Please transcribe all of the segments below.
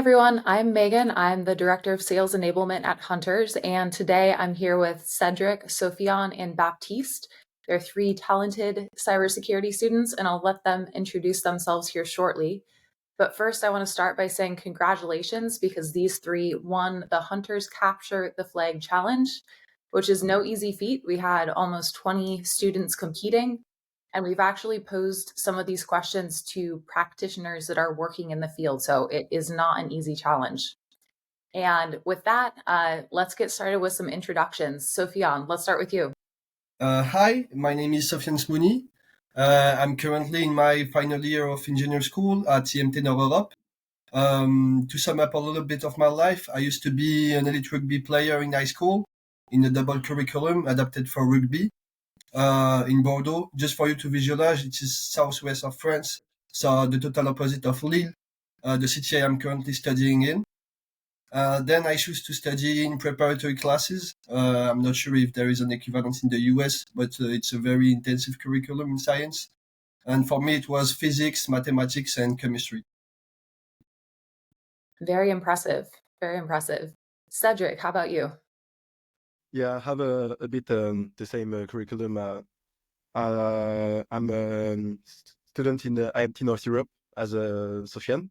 everyone, I'm Megan. I'm the Director of Sales Enablement at Hunters, and today I'm here with Cedric, Sofian, and Baptiste. They're three talented cybersecurity students, and I'll let them introduce themselves here shortly. But first, I want to start by saying congratulations because these three won the Hunters Capture the Flag Challenge, which is no easy feat. We had almost 20 students competing, and we've actually posed some of these questions to practitioners that are working in the field. So it is not an easy challenge. And with that, let's get started with some introductions. Sofian, let's start with you. Hi, my name is Sofian Smouni. I'm currently in my final year of engineering school at IMT Nord Europe. To sum up a little bit of my life, I used to be an elite rugby player in high school in a double curriculum adapted for rugby in Bordeaux. Just for you to visualize, it is southwest of France, so the total opposite of Lille, the city I am currently studying in. Then I choose to study in preparatory classes. I'm not sure if there is an equivalent in the US, but it's a very intensive curriculum in science. And for me, it was physics, mathematics, and chemistry. Very impressive. Very impressive. Cedric, how about you? Yeah, I have a bit the same curriculum. I'm a student in the IMT Nord Europe as a Sofian.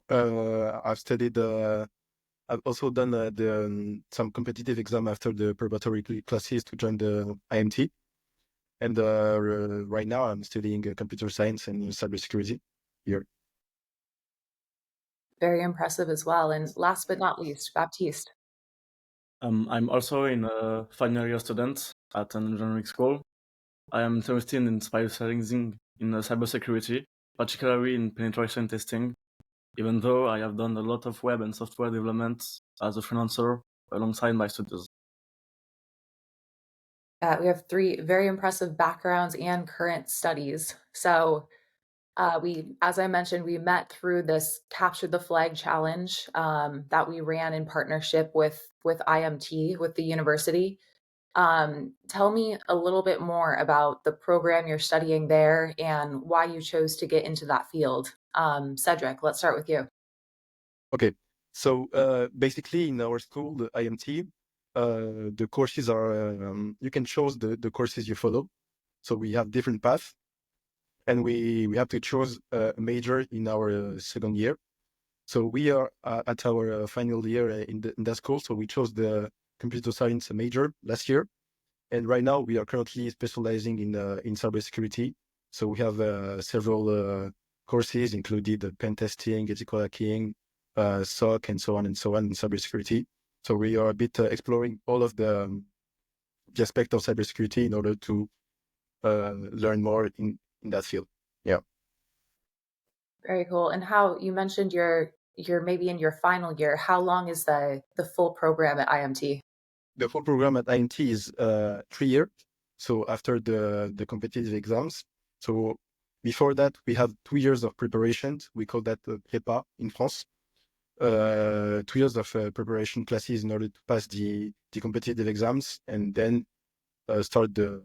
I've studied. I've also done some competitive exam after the preparatory classes to join the IMT. And right now I'm studying computer science and cybersecurity here. Very impressive as well. And last but not least, Baptiste. I'm also a final year student at an engineering school. I am interested in specializing in cybersecurity, particularly in penetration testing, even though I have done a lot of web and software development as a freelancer alongside my studies. We have three very impressive backgrounds and current studies. So as I mentioned, we met through this Capture the Flag challenge that we ran in partnership with IMT, with the university. Tell me a little bit more about the program you're studying there and why you chose to get into that field. Cedric, let's start with you. Okay, so basically in our school, the IMT, the courses are, you can choose the courses you follow. So we have different paths. And we have to choose a major in our second year. So we are at our final year in that school. So we chose the computer science major last year. And right now we are currently specializing in cybersecurity. So we have several courses, including pen testing, ethical hacking, SOC, and so on in cybersecurity. So we are a bit exploring all of the aspects of cybersecurity in order to learn more in that field. Yeah. Very cool. And how you mentioned you're maybe in your final year. How long is the full program at IMT? The full program at IMT is 3 years. So after the competitive exams. So before that, we have 2 years of preparation. We call that prépa in France. 2 years of preparation classes in order to pass the competitive exams, and then start the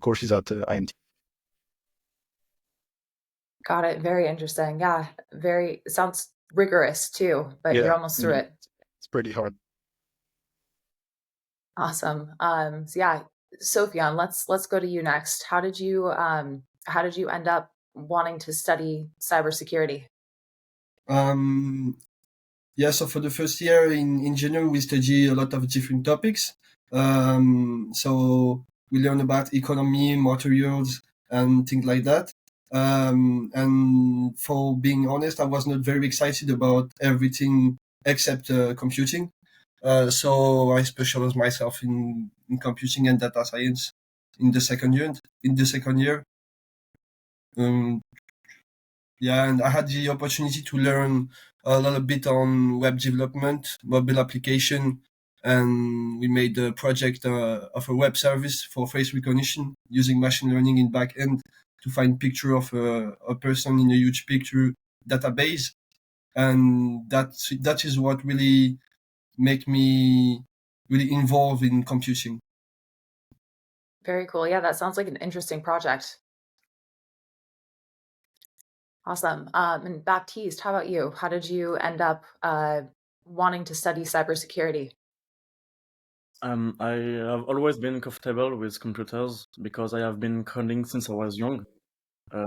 courses at IMT. Got it. Very interesting. Yeah. Sounds rigorous too, but you're almost through it. It's pretty hard. Awesome. So yeah, Sofian, let's go to you next. How did you end up wanting to study cybersecurity? So for the first year in engineering, we study a lot of different topics. So we learn about economy, materials, and things like that. And for being honest, I was not very excited about everything except computing. So I specialize myself in computing and data science in the second year. And I had the opportunity to learn a little bit on web development, mobile application, and we made a project of a web service for face recognition using machine learning in back end to find picture of a person in a huge picture database. And that is what really made me really involved in computing. Very cool. Yeah, that sounds like an interesting project. Awesome. And Baptiste, how about you? How did you end up wanting to study cybersecurity? I have always been comfortable with computers because I have been coding since I was young.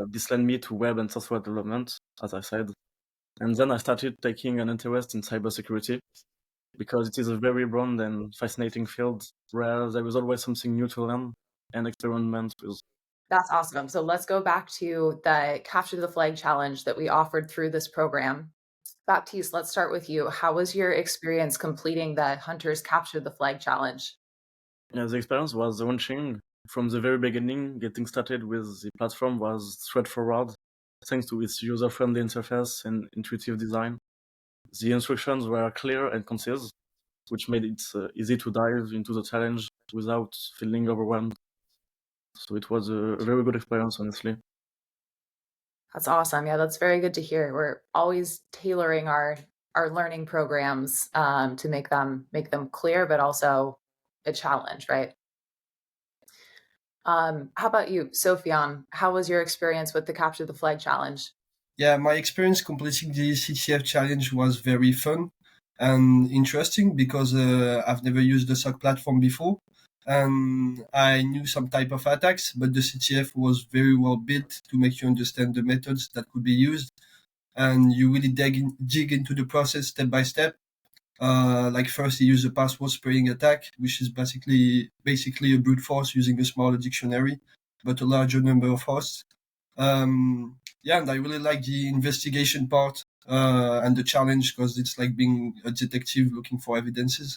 This led me to web and software development, as I said. And then I started taking an interest in cybersecurity because it is a very broad and fascinating field where there is always something new to learn and experiment with. That's awesome. So let's go back to the Capture the Flag challenge that we offered through this program. Baptiste, let's start with you. How was your experience completing the Hunters Capture the Flag challenge? Yeah, the experience was launching from the very beginning. Getting started with the platform was straightforward, thanks to its user-friendly interface and intuitive design. The instructions were clear and concise, which made it easy to dive into the challenge without feeling overwhelmed. So it was a very good experience, honestly. That's awesome. Yeah, that's very good to hear. We're always tailoring our learning programs to make them clear, but also a challenge, right? How about you, Sofian? How was your experience with the Capture the Flag challenge? Yeah, my experience completing the CTF challenge was very fun and interesting because I've never used the SOC platform before. And I knew some type of attacks, but the CTF was very well built to make you understand the methods that could be used. And you really dig into the process step by step. Like first, you use a password spraying attack, which is basically a brute force using a smaller dictionary, but a larger number of hosts. Yeah, and I really like the investigation part and the challenge because it's like being a detective looking for evidences.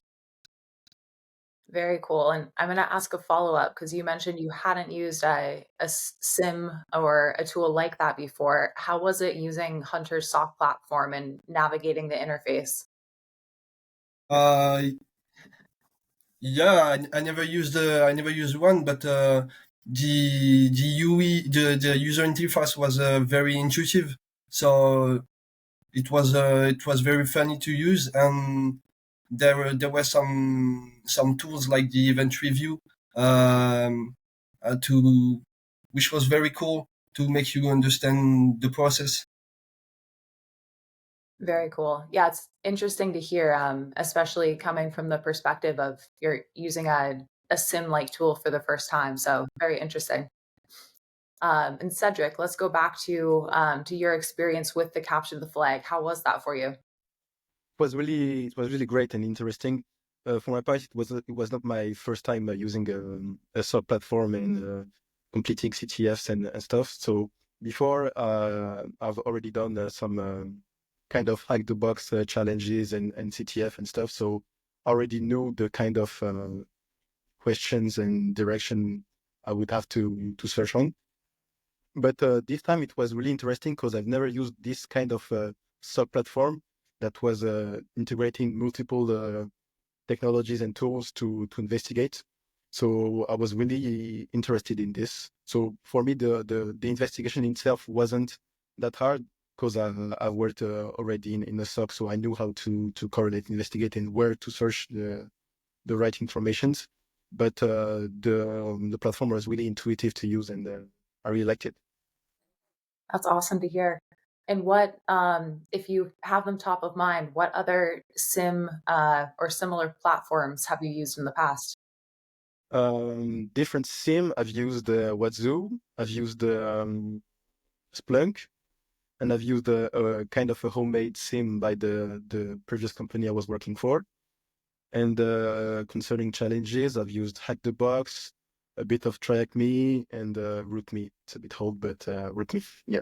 Very cool. And I'm going to ask a follow-up because you mentioned you hadn't used a SIM or a tool like that before. How was it using Hunter's SOC platform and navigating the interface? Uh, yeah, I never used one, but the UE the user interface was very intuitive, so it was very funny to use, and there were some tools like the event review to which was very cool to make you understand the process. Very cool. Yeah, it's interesting to hear, especially coming from the perspective of you're using a SIM-like tool for the first time. So very interesting. And Cedric, let's go back to your experience with the Capture the Flag. How was that for you? It was really great and interesting. For my part, it was not my first time using a sub platform and completing CTFs and stuff. So before, I've already done some kind of hack the box challenges and CTF and stuff. So I already knew the kind of questions and direction I would have to search on. But this time it was really interesting because I've never used this kind of sub platform that was integrating multiple technologies and tools to investigate. So I was really interested in this. So for me, the investigation itself wasn't that hard because I worked already in a SOC, so I knew how to correlate, investigate, and where to search the right informations. But the platform was really intuitive to use, and I really liked it. That's awesome to hear. And what, if you have them top of mind, what other SIM or similar platforms have you used in the past? Different SIM. I've used Wazoo. I've used Splunk, and I've used a kind of a homemade SIM by the previous company I was working for. And concerning challenges, I've used Hack the Box, a bit of Track Me, and Root Me. It's a bit old, but Root Me. Yeah.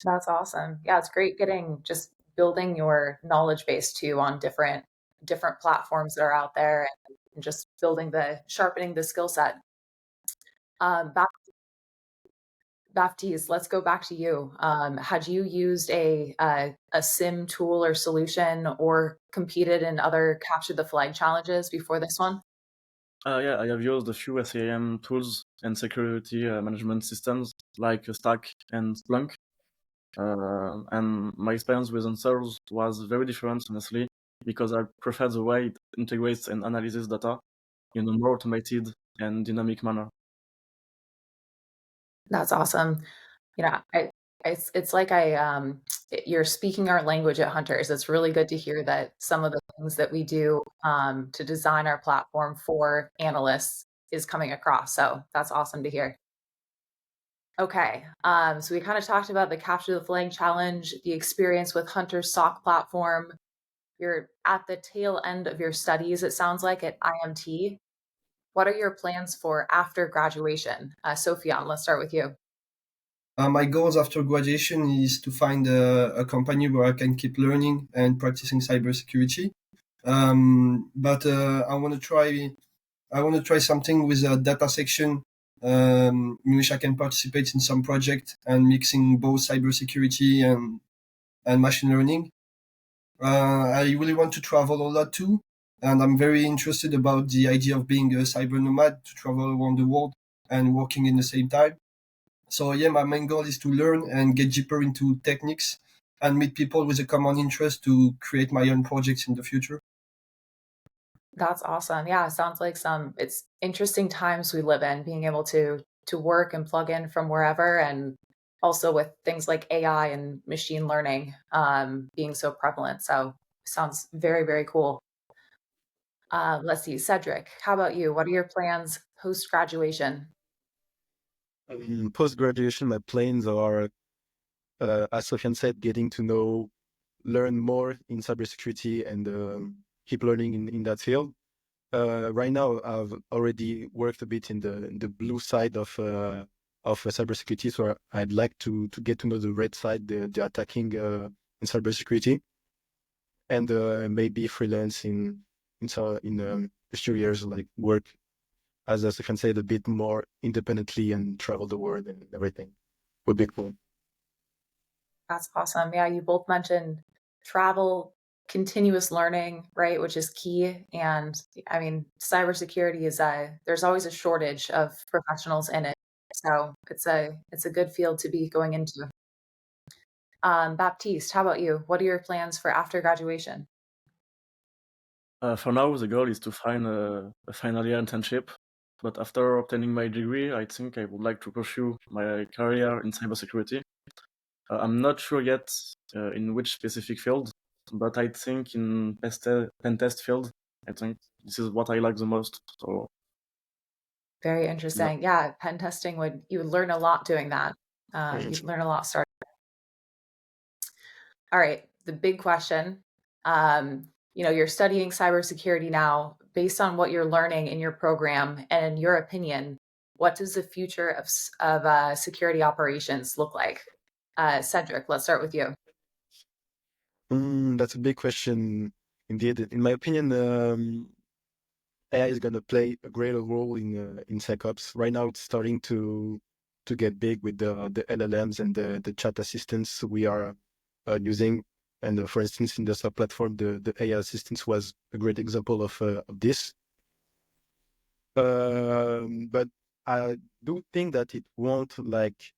That's awesome. Yeah, it's great getting just building your knowledge base too on different platforms that are out there and just sharpening the skill set. Back Baptiste, let's go back to you. Had you used a SIM tool or solution or competed in other Capture the Flag challenges before this one? Yeah, I have used a few SAM tools and security management systems like Stack and Splunk. And my experience with answers was very different, honestly, because I prefer the way it integrates and analyzes data in a more automated and dynamic manner. That's awesome. You know, I It's like you're speaking our language at Hunters. It's really good to hear that some of the things that we do to design our platform for analysts is coming across. So that's awesome to hear. Okay, so we kind of talked about the Capture the Flag challenge, the experience with Hunter's SOC platform. You're at the tail end of your studies, it sounds like, at IMT. What are your plans for after graduation? Sofian, let's start with you. My goals after graduation is to find a company where I can keep learning and practicing cybersecurity. But I want to try something with a data section in which I can participate in some project and mixing both cybersecurity and machine learning. I really want to travel a lot too, and I'm very interested about the idea of being a cyber nomad to travel around the world and working in the same time. So yeah, my main goal is to learn and get deeper into techniques and meet people with a common interest to create my own projects in the future. That's awesome. Yeah, it sounds like it's interesting times we live in, being able to work and plug in from wherever, and also with things like AI and machine learning being so prevalent. So sounds very, very cool. Let's see, Cedric, how about you? What are your plans post graduation? Post graduation, my plans are, as Sofian said, getting to learn more in cybersecurity and keep learning in that field. Right now, I've already worked a bit in the blue side of cybersecurity, so I'd like to get to know the red side, the attacking in cybersecurity, and maybe freelance in a few years, like work, as I can say, a bit more independently and travel the world and everything. Would be cool. That's awesome. Yeah, you both mentioned travel, continuous learning, right, which is key. And I mean, cybersecurity is there's always a shortage of professionals in it. So it's a good field to be going into. Baptiste, how about you? What are your plans for after graduation? For now, the goal is to find a final year internship. But after obtaining my degree, I think I would like to pursue my career in cybersecurity. I'm not sure yet in which specific field, but I think in pen test field. I think this is what I like the most. So Very yeah. interesting. Yeah, pen testing you would learn a lot doing that. You'd learn a lot starting. All right, the big question. You're studying cybersecurity now. Based on what you're learning in your program, and in your opinion, what does the future of security operations look like? Cedric, let's start with you. That's a big question indeed. In my opinion, AI is going to play a greater role in SecOps. Right now, it's starting to get big with the LLMs and the chat assistants we are using. And for instance, in the sub platform, the AI assistants was a great example of this. But I do think that it won't, like,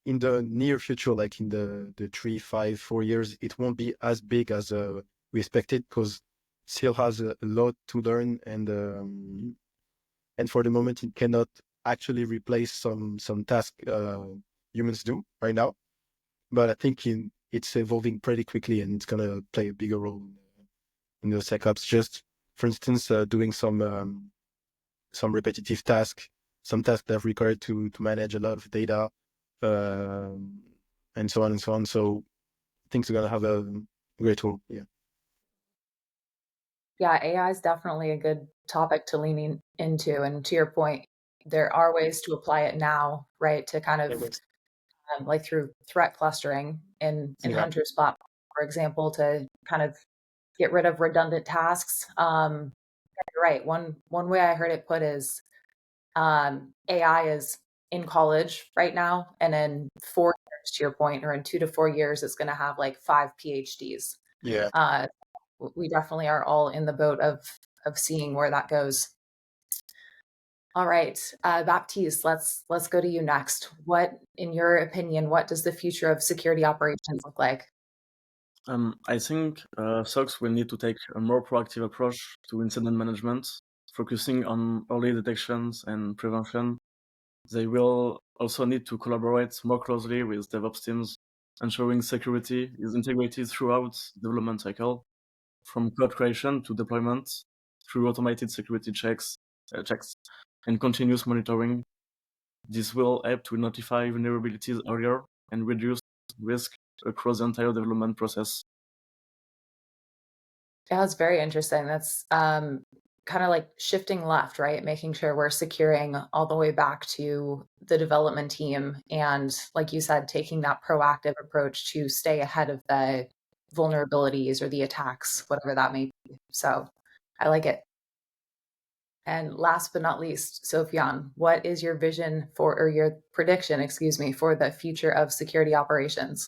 in the near future, like in the 3, 5, 4 years, it won't be as big as we expected, because still has a lot to learn, and for the moment it cannot actually replace some tasks humans do right now. But I think it's evolving pretty quickly, and it's gonna play a bigger role in the SecOps. Just for instance, doing some repetitive tasks, some tasks that require to manage a lot of data, and so on and so on. So things are gonna have a great role. Yeah. Yeah, AI is definitely a good topic to lean into. And to your point, there are ways to apply it now, right? To kind of like through threat clustering in Yeah. Hunter's platform, for example, to kind of get rid of redundant tasks. You're right. One way I heard it put is AI is in college right now, and in 4 years, to your point, or in 2 to 4 years, it's going to have like 5 PhDs. Yeah. We definitely are all in the boat of seeing where that goes. All right, Baptiste, let's go to you next. What, in your opinion, what does the future of security operations look like? I think SOCs will need to take a more proactive approach to incident management, focusing on early detections and prevention. They will also need to collaborate more closely with DevOps teams ensuring security is integrated throughout development cycle, from code creation to deployment, through automated security checks and continuous monitoring. This will help to notify vulnerabilities earlier and reduce risk across the entire development process. Yeah, that's very interesting. That's kind of like shifting left, right? Making sure we're securing all the way back to the development team. And like you said, taking that proactive approach to stay ahead of the vulnerabilities or the attacks, whatever that may be. So I like it. And last but not least, Sofian, what is your vision for, or your prediction, excuse me, for the future of security operations?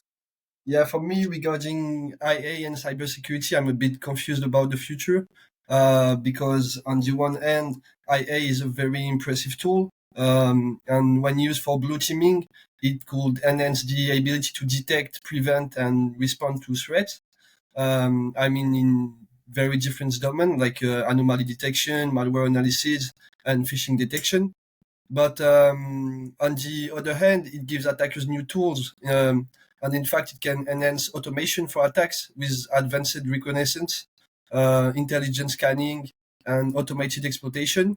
Yeah, for me, regarding IA and cybersecurity, I'm a bit confused about the future because, on the one hand, IA is a very impressive tool, and when used for blue teaming, it could enhance the ability to detect, prevent, and respond to threats. I mean, in very different domains like anomaly detection, malware analysis, and phishing detection. But on the other hand, it gives attackers new tools. And in fact, it can enhance automation for attacks with advanced reconnaissance, intelligence scanning, and automated exploitation.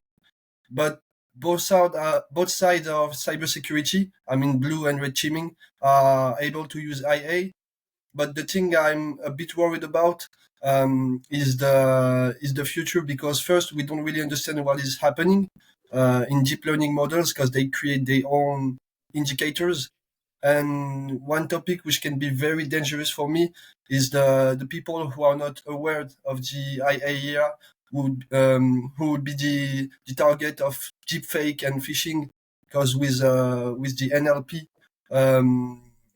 But both sides of cybersecurity, I mean blue and red teaming, are able to use IA. But the thing I'm a bit worried about is the future, because first we don't really understand what is happening in deep learning models because they create their own indicators. And one topic which can be very dangerous for me is the people who are not aware of the IA era who would be the target of deepfake and phishing, because with the NLP,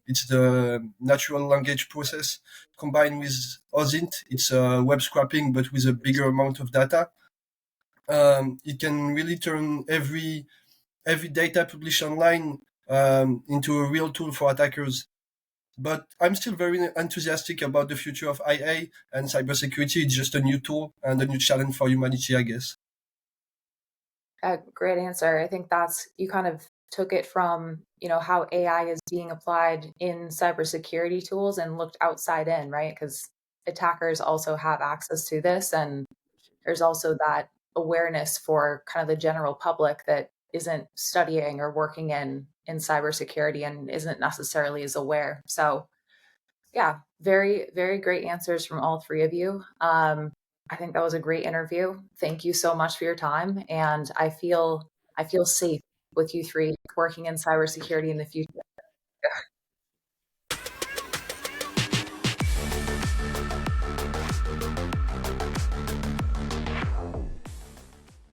it's the natural language process combined with OSINT. It's web scraping, but with a bigger amount of data. It can really turn every data published online into a real tool for attackers. But I'm still very enthusiastic about the future of IA and cybersecurity. It's just a new tool and a new challenge for humanity, I guess. Great answer. I think you kind of took it from, how AI is being applied in cybersecurity tools and looked outside in, right? Because attackers also have access to this. And there's also that awareness for kind of the general public that isn't studying or working in cybersecurity and isn't necessarily as aware. So yeah, very, very great answers from all three of you. I think that was a great interview. Thank you so much for your time. And I feel safe with you three working in cybersecurity in the future.